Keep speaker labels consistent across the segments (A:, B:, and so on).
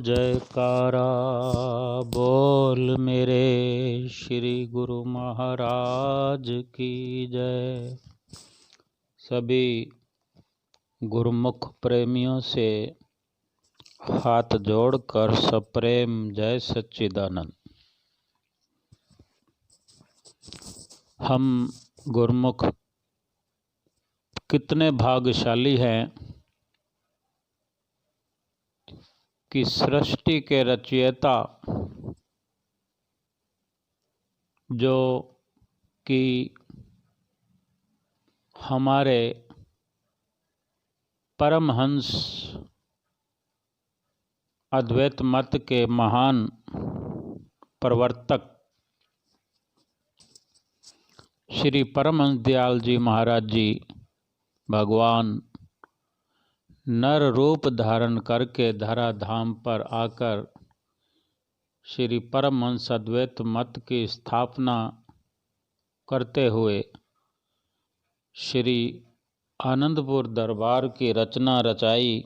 A: जयकारा बोल मेरे श्री गुरु महाराज की जय। सभी गुरुमुख प्रेमियों से हाथ जोड़कर सप्रेम जय सच्चिदानंद। हम गुरुमुख कितने भाग्यशाली हैं कि सृष्टि के रचयिता जो कि हमारे परमहंस अद्वैत मत के महान प्रवर्तक श्री परमहंस दयाल जी महाराज जी भगवान नर रूप धारण करके धराधाम पर आकर श्री परमहंस अद्वैत मत की स्थापना करते हुए श्री आनंदपुर दरबार की रचना रचाई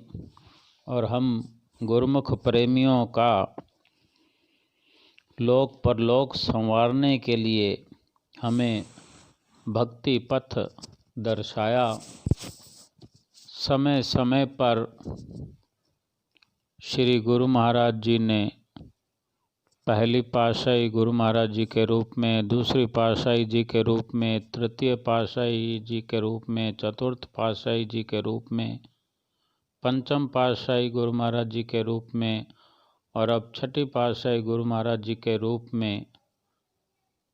A: और हम गुरुमुख प्रेमियों का लोक परलोक संवारने के लिए हमें भक्ति पथ दर्शाया। समय समय पर श्री गुरु महाराज जी ने पहली पातशाही गुरु महाराज जी के रूप में, दूसरी पातशाही जी के रूप में, तृतीय पातशाही जी के रूप में, चतुर्थ पातशाही जी के रूप में, पंचम पातशाही गुरु महाराज जी के रूप में और अब छठी पातशाही गुरु महाराज जी के रूप में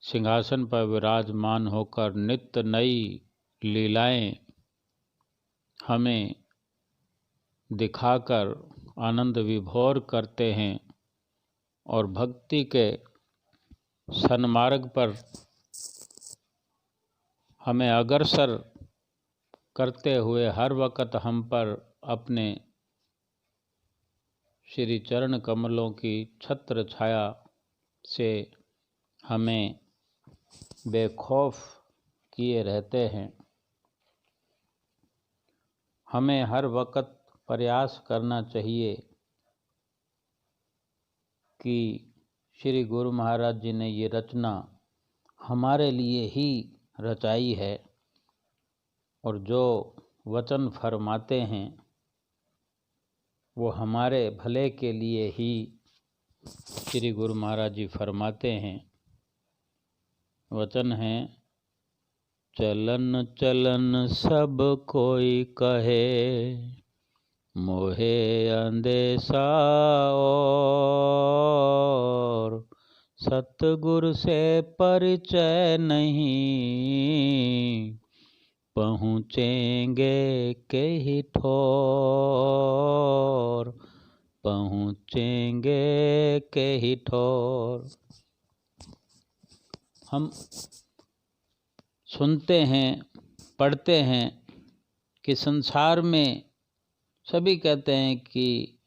A: सिंहासन पर विराजमान होकर नित्य नई लीलाएं हमें दिखाकर आनंद विभोर करते हैं और भक्ति के सन्मार्ग पर हमें अग्रसर करते हुए हर वक्त हम पर अपने श्री चरण कमलों की छत्र छाया से हमें बेखौफ किए रहते हैं। हमें हर वक्त प्रयास करना चाहिए कि श्री गुरु महाराज जी ने ये रचना हमारे लिए ही रचाई है और जो वचन फरमाते हैं वो हमारे भले के लिए ही श्री गुरु महाराज जी फरमाते हैं। वचन है, चलन चलन सब कोई कहे, मोहे अंदेशा और सतगुरु से परिचय नहीं, पहुँचेंगे के ही ठोर, पहुँचेंगे के ही ठोर। हम सुनते हैं, पढ़ते हैं कि संसार में सभी कहते हैं कि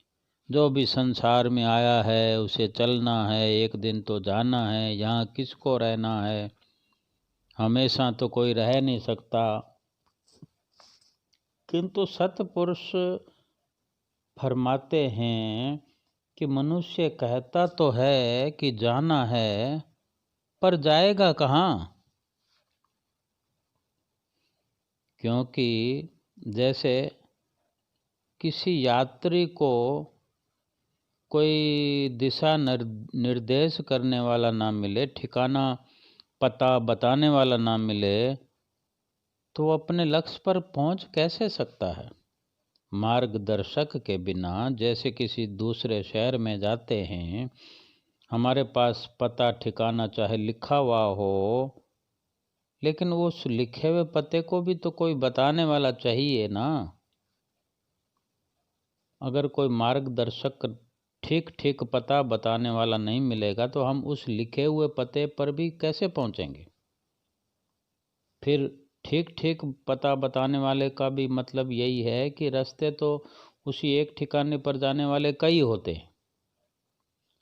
A: जो भी संसार में आया है उसे चलना है, एक दिन तो जाना है, यहाँ किसको रहना है, हमेशा तो कोई रह नहीं सकता। किंतु सतपुरुष फरमाते हैं कि मनुष्य कहता तो है कि जाना है, पर जाएगा कहाँ? क्योंकि जैसे किसी यात्री को कोई दिशा निर्देश करने वाला ना मिले, ठिकाना पता बताने वाला ना मिले, तो वो अपने लक्ष्य पर पहुंच कैसे सकता है? मार्गदर्शक के बिना जैसे किसी दूसरे शहर में जाते हैं, हमारे पास पता ठिकाना चाहे लिखा हुआ हो, लेकिन उस लिखे हुए पते को भी तो कोई बताने वाला चाहिए ना। अगर कोई मार्गदर्शक ठीक ठीक पता बताने वाला नहीं मिलेगा तो हम उस लिखे हुए पते पर भी कैसे पहुंचेंगे? फिर ठीक ठीक पता बताने वाले का भी मतलब यही है कि रास्ते तो उसी एक ठिकाने पर जाने वाले कई होते हैं,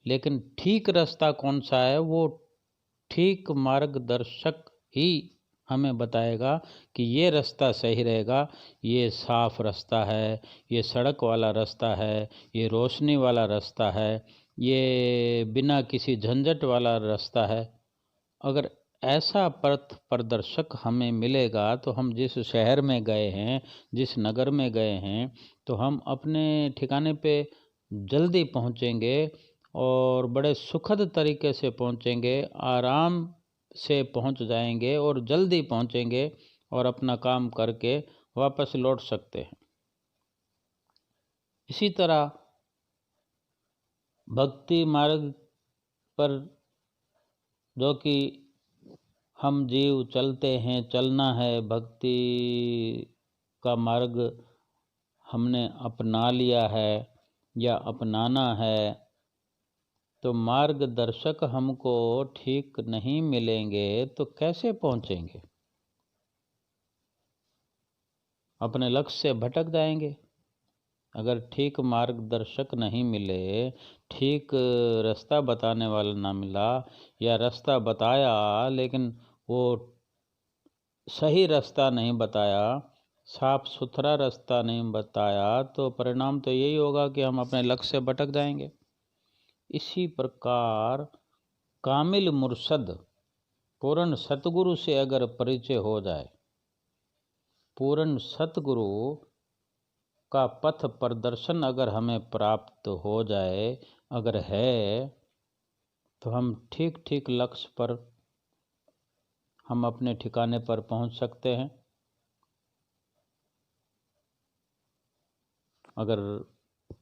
A: लेकिन ठीक रास्ता कौन सा है वो ठीक मार्गदर्शक ही हमें बताएगा कि ये रास्ता सही रहेगा, ये साफ रास्ता है, ये सड़क वाला रास्ता है, ये रोशनी वाला रास्ता है, ये बिना किसी झंझट वाला रास्ता है। अगर ऐसा पथ प्रदर्शक हमें मिलेगा तो हम जिस शहर में गए हैं, जिस नगर में गए हैं, तो हम अपने ठिकाने पे जल्दी पहुंचेंगे और बड़े सुखद तरीके से पहुंचेंगे, आराम से पहुंच जाएंगे और जल्दी पहुंचेंगे और अपना काम करके वापस लौट सकते हैं। इसी तरह भक्ति मार्ग पर जो कि हम जीव चलते हैं, चलना है, भक्ति का मार्ग हमने अपना लिया है या अपनाना है, तो मार्गदर्शक हमको ठीक नहीं मिलेंगे तो कैसे पहुंचेंगे? अपने लक्ष्य से भटक जाएंगे। अगर ठीक मार्गदर्शक नहीं मिले, ठीक रास्ता बताने वाला ना मिला, या रास्ता बताया लेकिन वो सही रास्ता नहीं बताया, साफ सुथरा रास्ता नहीं बताया, तो परिणाम तो यही होगा कि हम अपने लक्ष्य से भटक जाएंगे। इसी प्रकार कामिल मुर्शद, पूर्ण सतगुरु से अगर परिचय हो जाए, पूर्ण सतगुरु का पथ प्रदर्शन अगर हमें प्राप्त हो जाए, अगर है, तो हम ठीक ठीक लक्ष्य पर, हम अपने ठिकाने पर पहुंच सकते हैं। अगर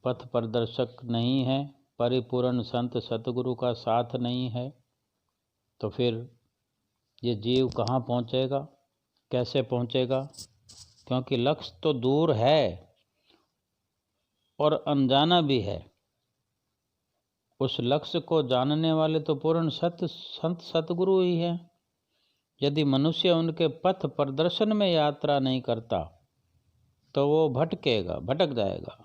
A: पथ प्रदर्शक नहीं है, परिपूर्ण संत सतगुरु का साथ नहीं है, तो फिर ये जीव कहाँ पहुँचेगा, कैसे पहुँचेगा? क्योंकि लक्ष्य तो दूर है और अनजाना भी है। उस लक्ष्य को जानने वाले तो पूर्ण संत सतगुरु ही हैं। यदि मनुष्य उनके पथ प्रदर्शन में यात्रा नहीं करता तो वो भटक जाएगा।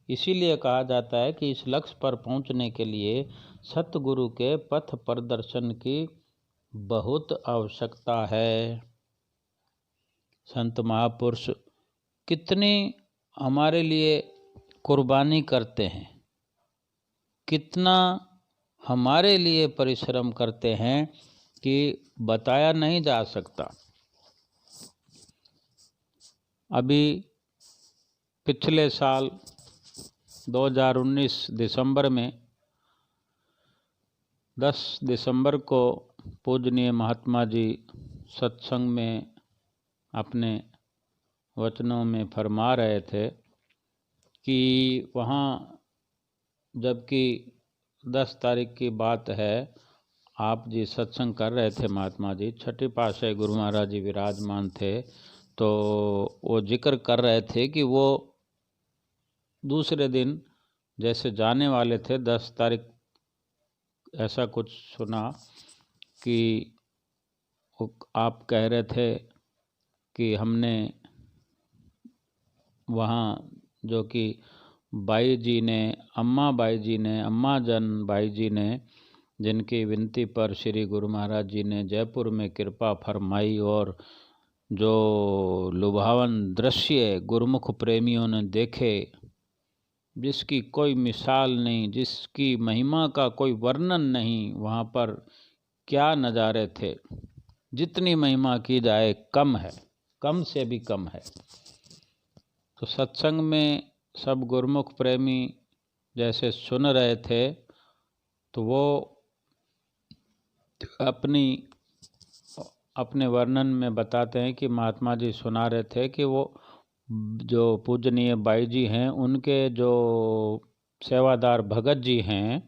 A: इसीलिए कहा जाता है कि इस लक्ष्य पर पहुंचने के लिए सतगुरु के पथ प्रदर्शन की बहुत आवश्यकता है। संत महापुरुष कितनी हमारे लिए कुर्बानी करते हैं, कितना हमारे लिए परिश्रम करते हैं कि बताया नहीं जा सकता। अभी पिछले साल 2019 दिसंबर में 10 दिसंबर को पूजनीय महात्मा जी सत्संग में अपने वचनों में फरमा रहे थे कि वहाँ, जबकि 10 तारीख की बात है, आप जी सत्संग कर रहे थे, महात्मा जी छठी पातशाही गुरु महाराज जी विराजमान थे, तो वो जिक्र कर रहे थे कि वो दूसरे दिन जैसे जाने वाले थे, 10 तारीख ऐसा कुछ सुना कि आप कह रहे थे कि हमने वहाँ जो कि बाई जी ने, अम्मा जन बाई जी ने, जिनकी विनती पर श्री गुरु महाराज जी ने जयपुर में कृपा फरमाई और जो लुभावन दृश्य गुरुमुख प्रेमियों ने देखे, जिसकी कोई मिसाल नहीं, जिसकी महिमा का कोई वर्णन नहीं, वहाँ पर क्या नज़ारे थे। जितनी महिमा की जाए कम है, कम से भी कम है। तो सत्संग में सब गुरुमुख प्रेमी जैसे सुन रहे थे, तो वो अपने वर्णन में बताते हैं कि महात्मा जी सुना रहे थे कि वो जो पूजनीय बाई जी हैं, उनके जो सेवादार भगत जी हैं,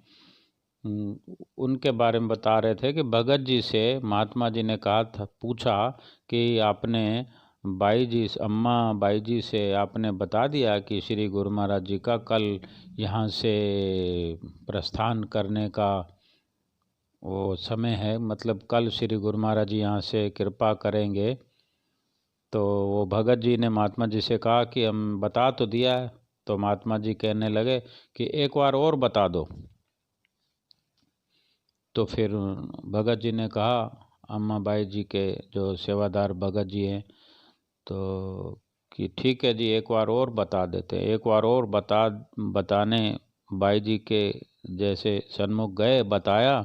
A: उनके बारे में बता रहे थे कि भगत जी से महात्मा जी ने कहा था, पूछा कि आपने अम्मा बाई जी से आपने बता दिया कि श्री गुरु महाराज जी का कल यहाँ से प्रस्थान करने का वो समय है, मतलब कल श्री गुरु महाराज जी यहाँ से कृपा करेंगे। तो वो भगत जी ने महात्मा जी से कहा कि हम बता तो दिया है। तो महात्मा जी कहने लगे कि एक बार और बता दो। तो फिर भगत जी ने कहा, अम्माबाई जी के जो सेवादार भगत जी हैं, तो कि ठीक है जी एक बार और बता देते हैं। एक बार और बताने बाई जी के जैसे सन्मुख गए, बताया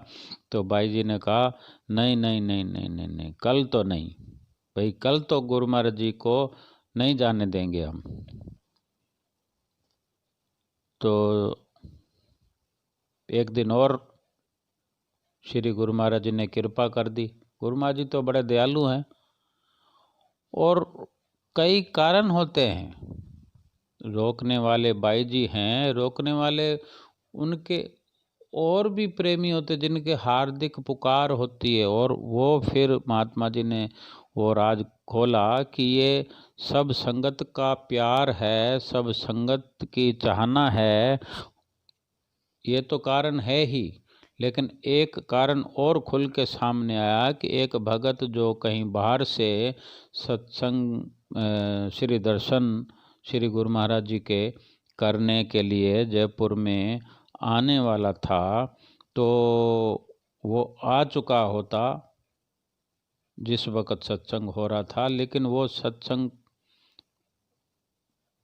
A: तो बाई जी ने कहा नहीं नहीं नहीं नहीं नहीं नहीं, कल तो नहीं भाई, कल तो गुरु महाराज जी को नहीं जाने देंगे हम। तो एक दिन और श्री गुरु महाराज जी ने कृपा कर दी। गुरु महाराज जी तो बड़े दयालु हैं, और कई कारण होते हैं। रोकने वाले बाई जी हैं, रोकने वाले उनके और भी प्रेमी होते जिनके हार्दिक पुकार होती है, और वो फिर महात्मा जी ने वो राज खोला कि ये सब संगत का प्यार है, सब संगत की चाहना है, ये तो कारण है ही। लेकिन एक कारण और खुल के सामने आया कि एक भगत जो कहीं बाहर से सत्संग श्री दर्शन श्री गुरु महाराज जी के करने के लिए जयपुर में आने वाला था, तो वो आ चुका होता जिस वक़्त सत्संग हो रहा था, लेकिन वो सत्संग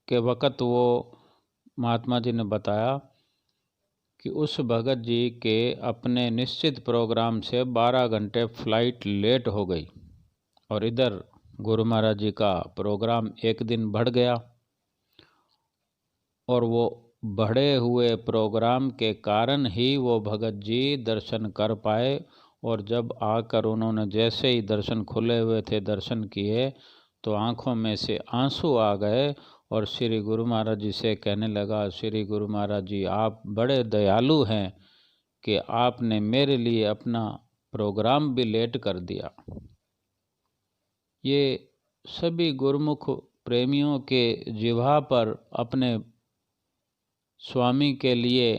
A: के वक़्त वो महात्मा जी ने बताया कि उस भगत जी के अपने निश्चित प्रोग्राम से 12 घंटे फ्लाइट लेट हो गई, और इधर गुरु महाराज जी का प्रोग्राम एक दिन बढ़ गया, और वो बढ़े हुए प्रोग्राम के कारण ही वो भगत जी दर्शन कर पाए। और जब आकर उन्होंने जैसे ही दर्शन खुले हुए थे दर्शन किए, तो आँखों में से आंसू आ गए, और श्री गुरु महाराज जी से कहने लगा, श्री गुरु महाराज जी आप बड़े दयालु हैं कि आपने मेरे लिए अपना प्रोग्राम भी लेट कर दिया। ये सभी गुरुमुख प्रेमियों के जिह्वा पर अपने स्वामी के लिए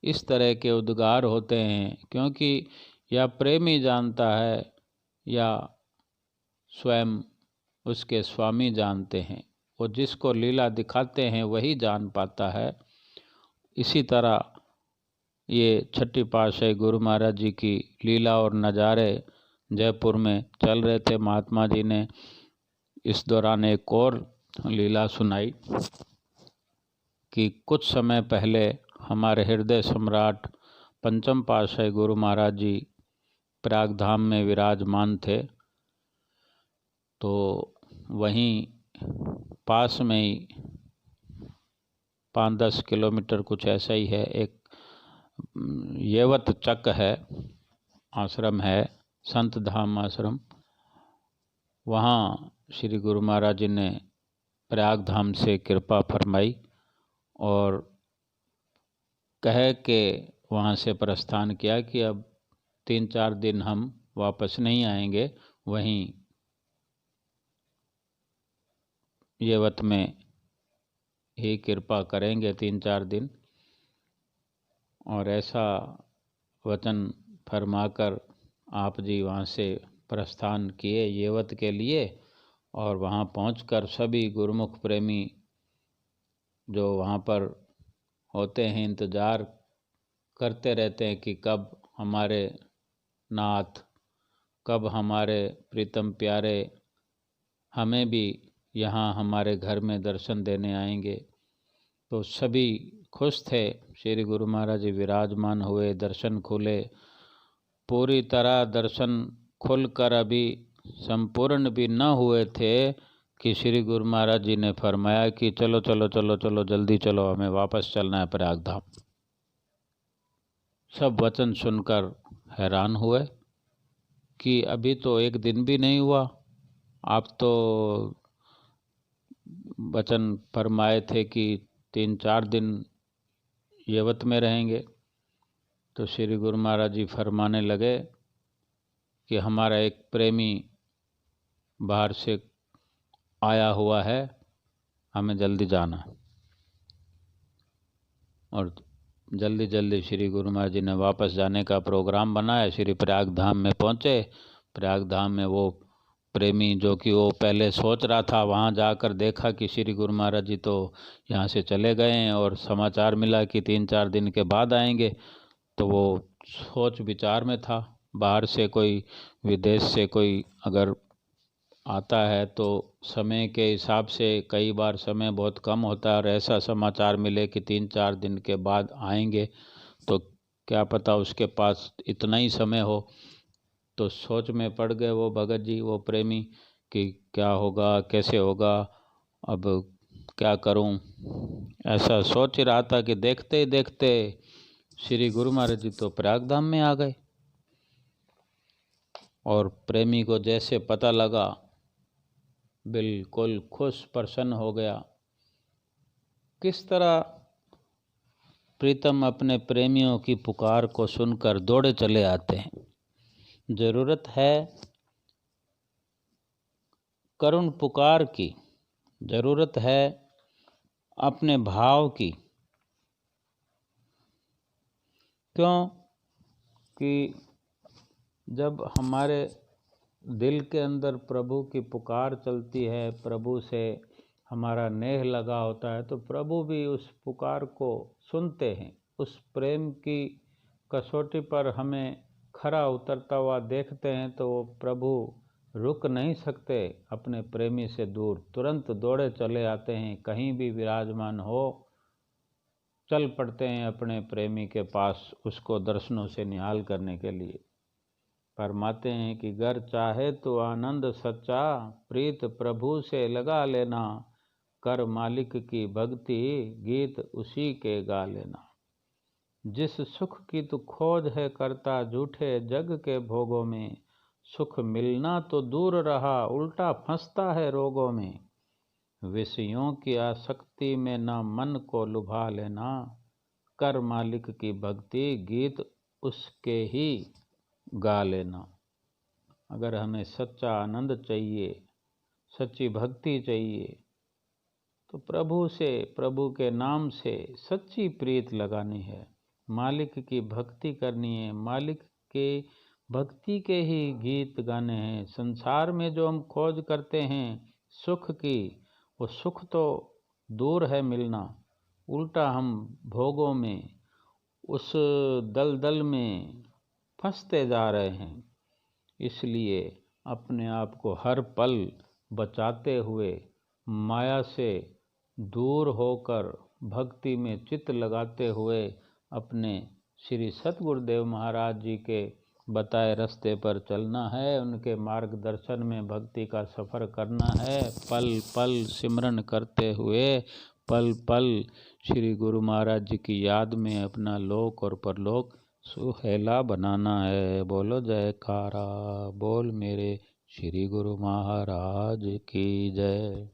A: इस तरह के उद्गार होते हैं, क्योंकि या प्रेमी जानता है या स्वयं उसके स्वामी जानते हैं। वो जिसको लीला दिखाते हैं वही जान पाता है। इसी तरह ये छठी पातशाही गुरु महाराज जी की लीला और नज़ारे जयपुर में चल रहे थे। महात्मा जी ने इस दौरान एक और लीला सुनाई कि कुछ समय पहले हमारे हृदय सम्राट पंचम पातशाही गुरु महाराज जी प्रयाग धाम में विराजमान थे, तो वहीं पास में ही 5-10 किलोमीटर कुछ ऐसा ही है, एक येवत चक है, आश्रम है, संत धाम आश्रम। वहाँ श्री गुरु महाराज जी ने प्रयाग धाम से कृपा फरमाई और कह के वहाँ से प्रस्थान किया कि अब 3-4 दिन हम वापस नहीं आएंगे, वहीं येवत में ही कृपा करेंगे 3-4 दिन। और ऐसा वचन फरमाकर आप जी वहाँ से प्रस्थान किए येवत के लिए, और वहाँ पहुंचकर सभी गुरुमुख प्रेमी जो वहाँ पर होते हैं इंतज़ार करते रहते हैं कि कब हमारे नाथ, कब हमारे प्रीतम प्यारे हमें भी यहाँ हमारे घर में दर्शन देने आएंगे। तो सभी खुश थे। श्री गुरु महाराज जी विराजमान हुए, दर्शन खुले, पूरी तरह दर्शन खुलकर अभी संपूर्ण भी न हुए थे कि श्री गुरु महाराज जी ने फरमाया कि चलो चलो चलो चलो जल्दी चलो, हमें वापस चलना है प्रयाग धाम। सब वचन सुनकर हैरान हुए कि अभी तो एक दिन भी नहीं हुआ, आप तो वचन फरमाए थे कि 3-4 दिन येवत में रहेंगे। तो श्री गुरु महाराज जी फरमाने लगे कि हमारा एक प्रेमी बाहर से आया हुआ है, हमें जल्दी जाना। और जल्दी जल्दी श्री गुरु महाराज जी ने वापस जाने का प्रोग्राम बनाया। श्री प्रयाग धाम में पहुँचे। प्रयाग धाम में वो प्रेमी जो कि वो पहले सोच रहा था, वहाँ जाकर देखा कि श्री गुरु महाराज जी तो यहाँ से चले गए हैं और समाचार मिला कि 3-4 दिन के बाद आएंगे। तो वो सोच विचार में था बाहर से कोई, विदेश से कोई अगर आता है तो समय के हिसाब से कई बार समय बहुत कम होता है, और ऐसा समाचार मिले कि 3-4 दिन के बाद आएंगे, तो क्या पता उसके पास इतना ही समय हो। तो सोच में पड़ गए वो भगत जी, वो प्रेमी, कि क्या होगा, कैसे होगा, अब क्या करूं। ऐसा सोच ही रहा था कि देखते ही देखते श्री गुरु महाराज जी तो प्रयागधाम में आ गए। और प्रेमी को जैसे पता लगा, बिल्कुल खुश प्रसन्न हो गया। किस तरह प्रीतम अपने प्रेमियों की पुकार को सुनकर दौड़े चले आते हैं। जरूरत है करुण पुकार की, जरूरत है अपने भाव की। क्यों कि जब हमारे दिल के अंदर प्रभु की पुकार चलती है, प्रभु से हमारा नेह लगा होता है, तो प्रभु भी उस पुकार को सुनते हैं। उस प्रेम की कसौटी पर हमें खरा उतरता हुआ देखते हैं, तो वो प्रभु रुक नहीं सकते अपने प्रेमी से दूर, तुरंत दौड़े चले आते हैं। कहीं भी विराजमान हो, चल पड़ते हैं अपने प्रेमी के पास, उसको दर्शनों से निहाल करने के लिए। फरमाते हैं कि गर चाहे तो आनंद सच्चा, प्रीत प्रभु से लगा लेना, कर मालिक की भक्ति, गीत उसी के गा लेना। जिस सुख की तू खोज है करता, झूठे जग के भोगों में, सुख मिलना तो दूर रहा, उल्टा फंसता है रोगों में। विषयों की आसक्ति में न मन को लुभा लेना, कर मालिक की भक्ति, गीत उसके ही गा लेना। अगर हमें सच्चा आनंद चाहिए, सच्ची भक्ति चाहिए, तो प्रभु से, प्रभु के नाम से सच्ची प्रीत लगानी है, मालिक की भक्ति करनी है, मालिक के भक्ति के ही गीत गाने हैं। संसार में जो हम खोज करते हैं सुख की, वो सुख तो दूर है मिलना, उल्टा हम भोगों में, उस दलदल में फंसते जा रहे हैं। इसलिए अपने आप को हर पल बचाते हुए, माया से दूर होकर, भक्ति में चित्त लगाते हुए, अपने श्री सतगुरुदेव महाराज जी के बताए रास्ते पर चलना है, उनके मार्गदर्शन में भक्ति का सफ़र करना है। पल पल सिमरन करते हुए, पल पल श्री गुरु महाराज जी की याद में अपना लोक और परलोक सुहेला बनाना है। बोलो जयकारा, बोल मेरे श्री गुरु महाराज की जय।